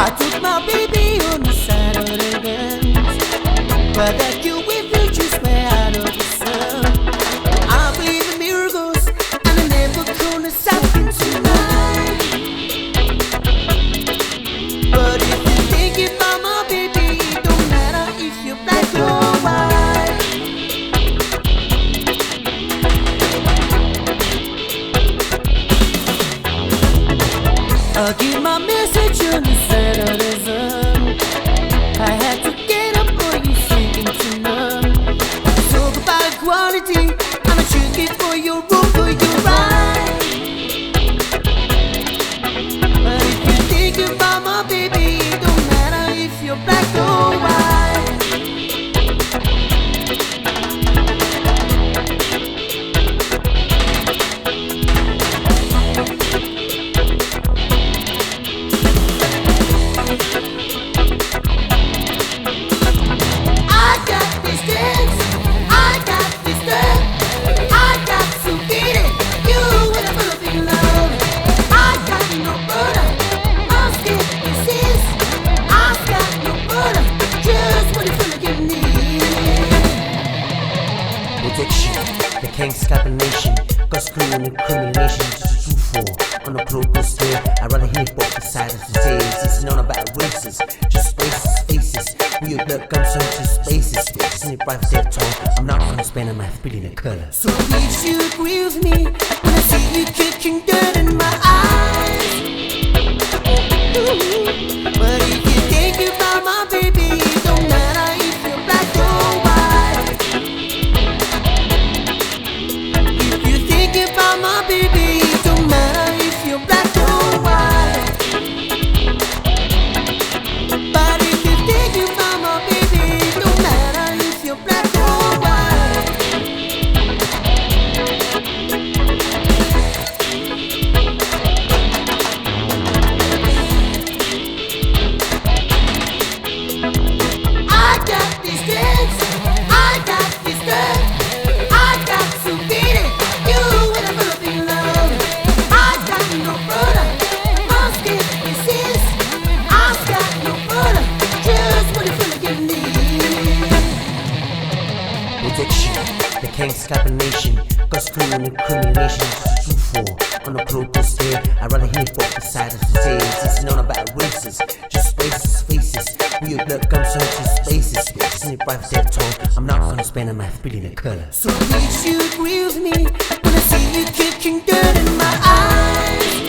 I took my baby on the side of the guns, but that you with you just way out of the sun. I believe in miracles, and I never gonna stop tonight. But if you think you found my baby, it don't matter if you're black or white. I'll give my message on the side of the sun. I had to get up for you sinking to none. Talk about quality, I'm a trick it for your rule, for your right. But if you think about my baby, it don't matter if you're black or white. The king's combination, got screwing incrimination just a true for. On the global scale, I'd rather hear both sides of the days. It's not about races, just races, faces. Real blood comes from two spaces. Isn't it right for that tone? I'm not gonna spend a math billion color. So please you agree with me when I see you kicking dirt in my eyes. Ooh. But if you think about my baby, it don't matter if you're black or white. If you think about my baby, it don't matter if you're black or white. But if you think about my baby, it don't matter if you're black or white. I got these kids, I got this dirt, I got to beat it, you with a Philippine love. I got no brother, my skin is his. I got no brother, just what you feel like you need. Protection, the king's combination, got screwing incrimination just a true for. On the global scale, I'd rather hear both sides of the days. It's not about races, just races, faces. Real blood comes from two spaces. Isn't it right for that tone? I'm not gonna spend a math billion color. So please you agree with me when I see you kicking dirt in my eyes.